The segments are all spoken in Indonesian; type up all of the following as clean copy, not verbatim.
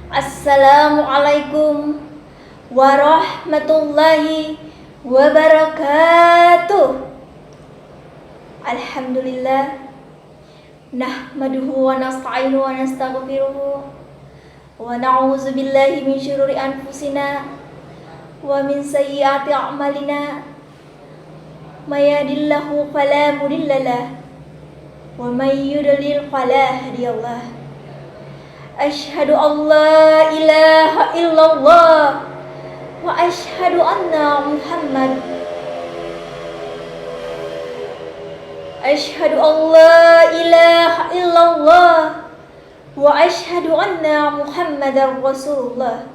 Assalamualaikum warahmatullahi wabarakatuh. Alhamdulillah, nahmaduhu wa nasta'inu wa nastaghfiruhu wa na'udzu billahi min syururi anfusina wa min sayyiati a'malina. May yahdihillahu fala mudhillalah wa may yudlil fala hadiyalah. Asyhadu an la ilaha illallah wa asyhadu anna Muhammad. Asyhadu an la ilaha illallah wa asyhadu anna Muhammadar Rasulullah.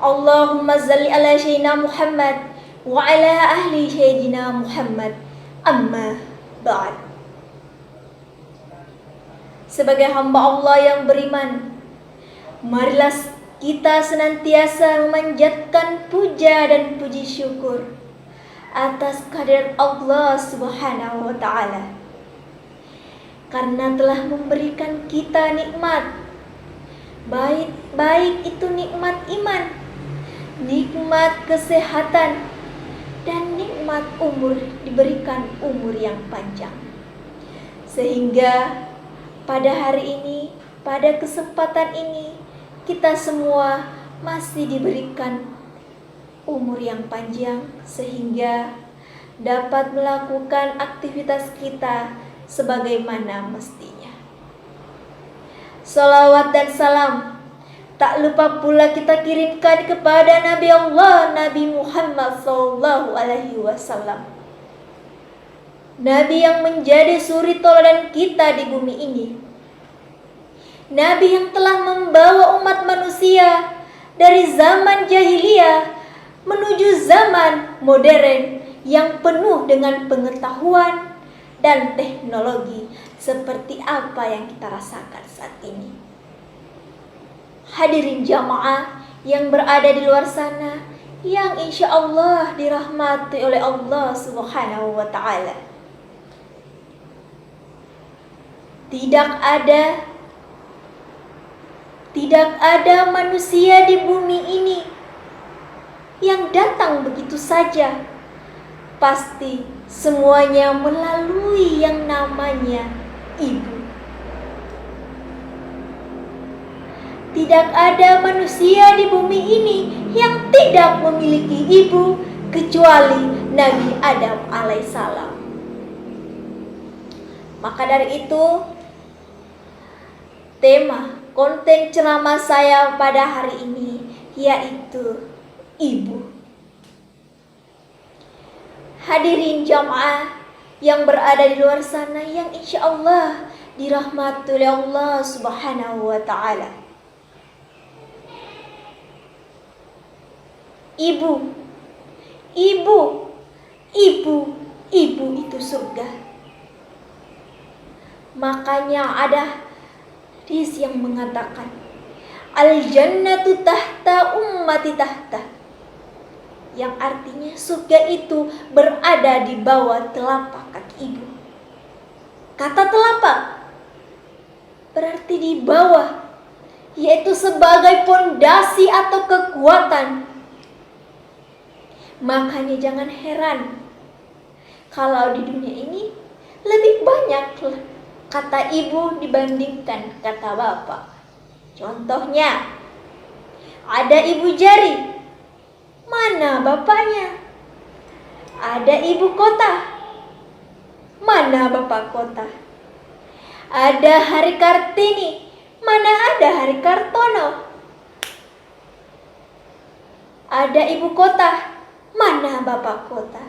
Allahumma shalli ala sayyidina Muhammad wa ala ahli sayyidina Muhammad. Amma ba'd. Sebagai hamba Allah yang beriman, marilah kita senantiasa memanjatkan puja dan puji syukur atas kehadirat Allah Subhanahu wa Ta'ala, karena telah memberikan kita nikmat, baik itu nikmat iman, nikmat kesehatan, dan nikmat umur, diberikan umur yang panjang. Sehingga pada hari ini, pada kesempatan ini, kita semua masih diberikan umur yang panjang sehingga dapat melakukan aktivitas kita sebagaimana mestinya. Salawat dan salam tak lupa pula kita kirimkan kepada Nabi Allah, Nabi Muhammad SAW. Nabi yang menjadi suri teladan kita di bumi ini. Nabi yang telah membawa umat manusia dari zaman jahiliyah menuju zaman modern yang penuh dengan pengetahuan dan teknologi seperti apa yang kita rasakan saat ini. Hadirin jamaah yang berada di luar sana, yang insya Allah dirahmati oleh Allah Subhanahu wa Ta'ala. Tidak ada manusia di bumi ini yang datang begitu saja. Pasti semuanya melalui yang namanya ibu. Tidak ada manusia di bumi ini yang tidak memiliki ibu kecuali Nabi Adam alaihissalam. Maka dari itu, tema konten ceramah saya pada hari ini yaitu ibu. Hadirin jamaah yang berada di luar sana, yang insya Allah dirahmati oleh Allah Subhanahu wa Ta'ala. Ibu itu surga. Makanya ada hadis yang mengatakan al-jannatu tahta ummati tahta, yang artinya surga itu berada di bawah telapak kaki ibu. Kata telapak berarti di bawah, yaitu sebagai pondasi atau kekuatan. Makanya jangan heran kalau di dunia ini lebih banyak kata ibu dibandingkan kata bapak. Contohnya, ada ibu jari, mana bapaknya? Ada ibu kota, mana bapak kota? Ada Hari Kartini, mana ada Hari Kartono? Ada ibu kota, mana bapak kota?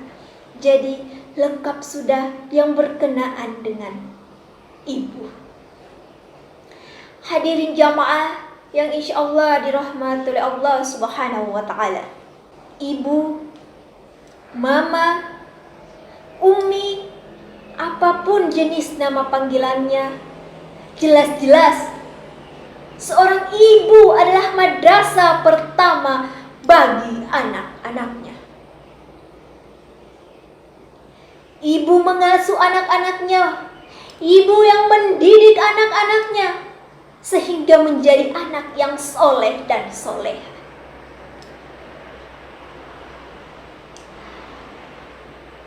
Jadi lengkap sudah yang berkenaan dengan ibu. Hadirin jamaah yang insya Allah dirahmati oleh Allah Subhanahu wa Ta'ala. Ibu, mama, umi, apapun jenis nama panggilannya, jelas-jelas seorang ibu adalah madrasah pertama bagi anak-anaknya. Ibu mengasuh anak-anaknya, ibu yang mendidik anak-anaknya, sehingga menjadi anak yang soleh dan soleha.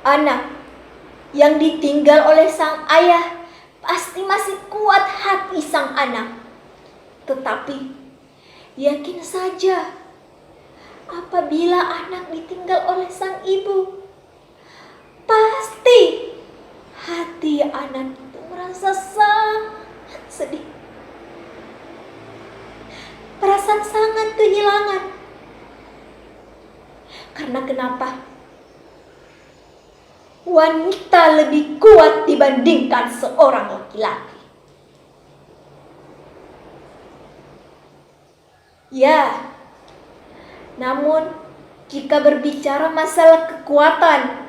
Anak yang ditinggal oleh sang ayah pasti masih kuat hati sang anak. Tetapi yakin saja apabila anak ditinggal oleh sang ibu, pasti hati anak itu merasa sangat sedih. Perasaan sangat kehilangan. Karena kenapa? Wanita lebih kuat dibandingkan seorang laki-laki. Ya, namun jika berbicara masalah kekuatan,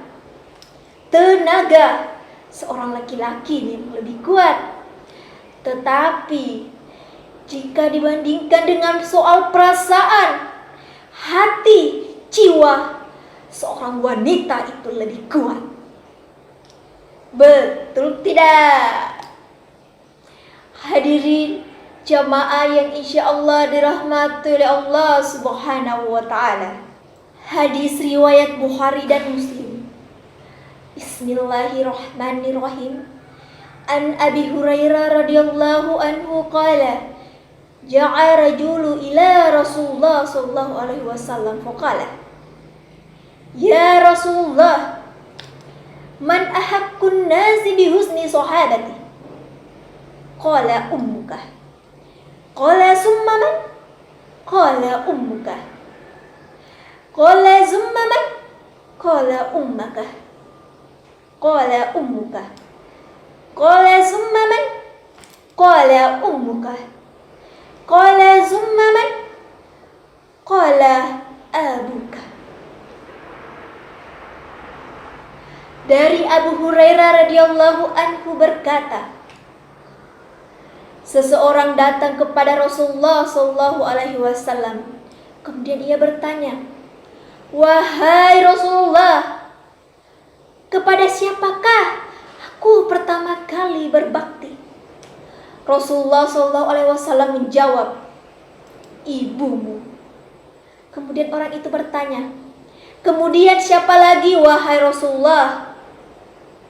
tenaga, seorang laki-laki memang lebih kuat. Tetapi jika dibandingkan dengan soal perasaan, hati, jiwa, seorang wanita itu lebih kuat. Betul tidak? Hadirin jamaah yang insya Allah dirahmati oleh Allah Subhanahu wa ta'ala. Hadis riwayat Bukhari dan Muslim. Bismillahirrahmanirrahim. An Abi Hurairah radhiyallahu anhu qala ja'a rajulu ila Rasulullah sallallahu alaihi wasallam faqala ya Rasulullah man ahaqqun nasi bi husni sahabati qala ummuka qala summa man qala ummuka qala summa man qala ummaka qala ummuka qala summa man qala ummuka qala summa man qala abuka. Dari Abu Hurairah radhiyallahu anhu berkata, seseorang datang kepada Rasulullah sallallahu alaihi wasallam. Kemudian ia bertanya, "Wahai Rasulullah, kepada siapakah aku pertama kali berbakti?" Rasulullah sallallahu alaihi wasallam menjawab, "Ibumu." Kemudian orang itu bertanya, "Kemudian siapa lagi wahai Rasulullah?"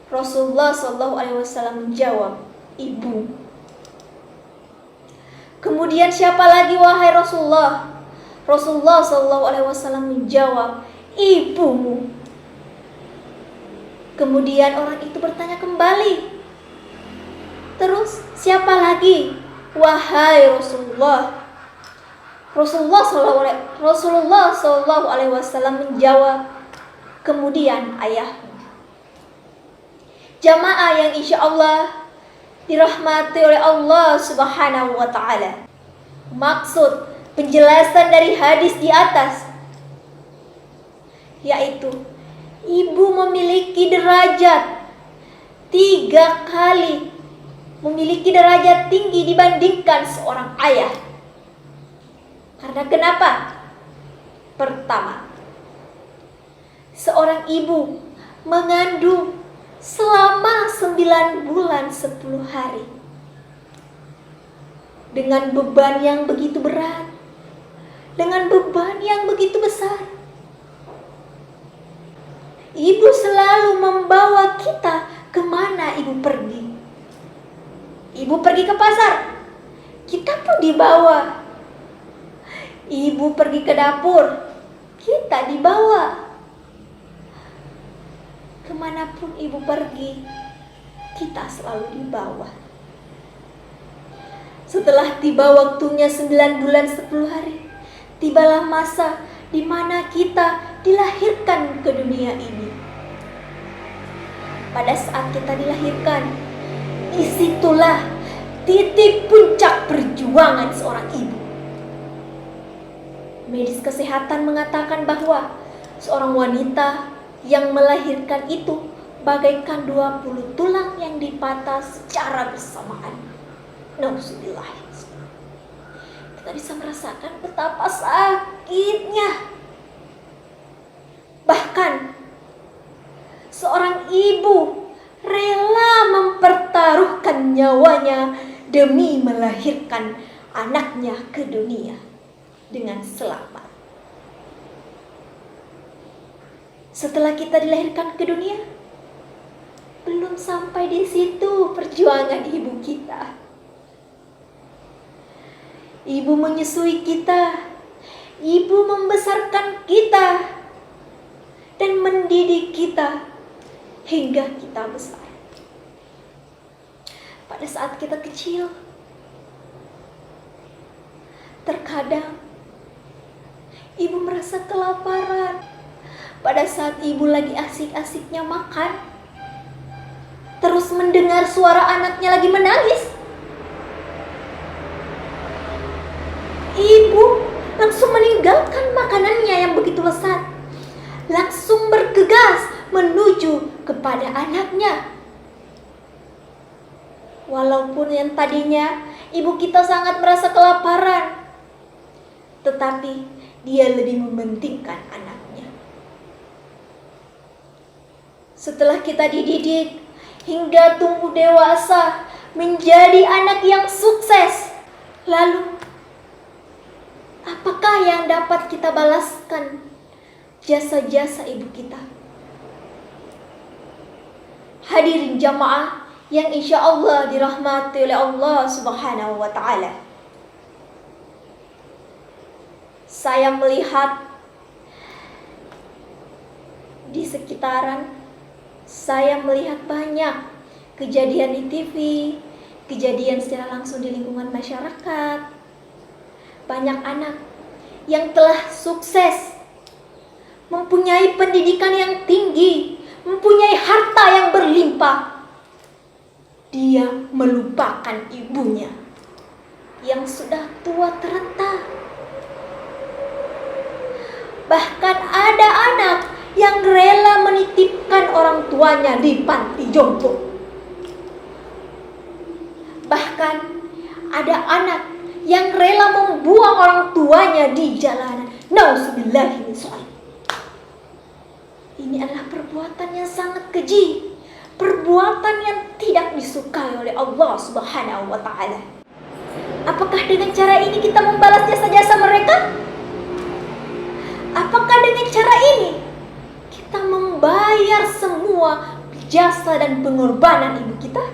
Rasulullah sallallahu alaihi wasallam menjawab, "Ibu." Kemudian siapa lagi wahai Rasulullah? Rasulullah sallallahu alaihi wasallam menjawab, "Ibumu." Kemudian orang itu bertanya kembali, "Terus siapa lagi wahai Rasulullah?" Rasulullah sallallahu alaihi wasallam menjawab, "Kemudian ayahmu." Jamaah yang insya Allah dirahmati oleh Allah Subhanahu wa ta'ala. Maksud penjelasan dari hadis di atas yaitu ibu memiliki derajat 3 kali, memiliki derajat tinggi dibandingkan seorang ayah. Karena kenapa? Pertama, seorang ibu mengandung selama 9 bulan 10 hari dengan beban yang begitu berat, dengan beban yang begitu besar. Ibu selalu membawa kita kemana ibu pergi. Ibu pergi ke pasar, kita pun dibawa. Ibu pergi ke dapur, kita dibawa. Kemanapun ibu pergi, kita selalu dibawa. Setelah tiba waktunya 9 bulan 10 hari, tibalah masa di mana kita dilahirkan ke dunia ini. Pada saat kita dilahirkan, disitulah titik puncak perjuangan seorang ibu. Medis kesehatan mengatakan bahwa seorang wanita yang melahirkan itu bagaikan 20 tulang yang dipatah secara bersamaan. Nauzubillah. Kita bisa merasakan betapa sakitnya. Bahkan seorang ibu rela mempertaruhkan nyawanya demi melahirkan anaknya ke dunia dengan selamat. Setelah kita dilahirkan ke dunia, belum sampai di situ perjuangan ibu kita. Ibu menyusui kita, ibu membesarkan kita, dan mendidik kita hingga kita besar. Pada saat kita kecil, terkadang ibu merasa kelaparan. Pada saat ibu lagi asik-asiknya makan, terus mendengar suara anaknya lagi menangis, ibu langsung meninggalkan makanannya yang begitu lezat, langsung bergegas menuju kepada anaknya. Walaupun yang tadinya ibu kita sangat merasa kelaparan, tetapi dia lebih mementingkan anaknya. Setelah kita dididik hingga tumbuh dewasa menjadi anak yang sukses, lalu apakah yang dapat kita balaskan jasa-jasa ibu kita? Hadirin jamaah yang insya Allah dirahmati oleh Allah Subhanahu wa Ta'ala, saya melihat di sekitaran, saya melihat banyak kejadian di TV, kejadian secara langsung di lingkungan masyarakat. Banyak anak yang telah sukses, mempunyai pendidikan yang tinggi, mempunyai harta yang berlimpah. Dia melupakan ibunya yang sudah tua terenta. Bahkan ada anak yang rela menitipkan orang tuanya di panti jompo. Bahkan ada anak yang rela membuang orang tuanya di jalanan. Nauzubillahi min dzalik. Ini adalah perbuatan yang sangat keji, perbuatan yang tidak disukai oleh Allah Subhanahu wa Ta'ala. Apakah dengan cara ini kita membalas jasa-jasa mereka? Apakah dengan cara ini kita membayar semua jasa dan pengorbanan ibu kita?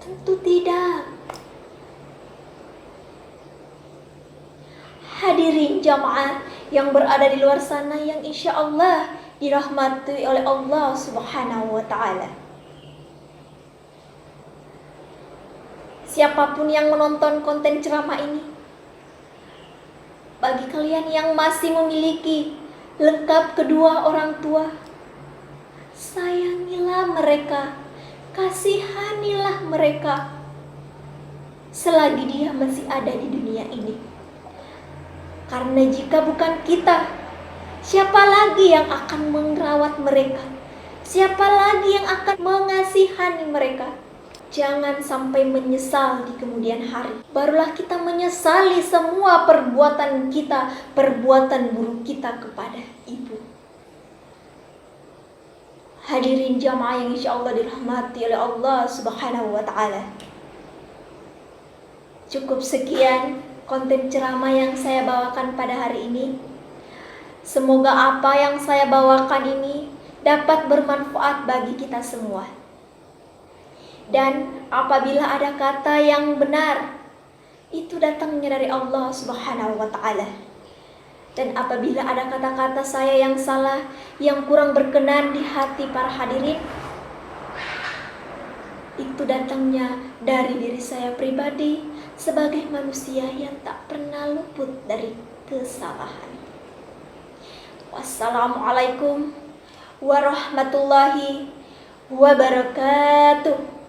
Tentu tidak. Hadirin jamaah yang berada di luar sana yang insya Allah dirahmati oleh Allah Subhanahu wa Ta'ala. Siapapun yang menonton konten ceramah ini, bagi kalian yang masih memiliki lengkap kedua orang tua, sayangilah mereka, kasihanilah mereka selagi dia masih ada di dunia ini. Karena jika bukan kita, siapa lagi yang akan merawat mereka? Siapa lagi yang akan mengasihani mereka? Jangan sampai menyesal di kemudian hari. Barulah kita menyesali semua perbuatan kita, perbuatan buruk kita kepada ibu. Hadirin jamaah yang insya Allah dirahmati oleh Allah Subhanahu wa Ta'ala. Cukup sekian konten ceramah yang saya bawakan pada hari ini. Semoga apa yang saya bawakan ini dapat bermanfaat bagi kita semua. Dan apabila ada kata yang benar, itu datangnya dari Allah Subhanahu wa Ta'ala. Dan apabila ada kata-kata saya yang salah, yang kurang berkenan di hati para hadirin, itu datangnya dari diri saya pribadi sebagai manusia yang tak pernah luput dari kesalahan. Wassalamualaikum warahmatullahi wabarakatuh.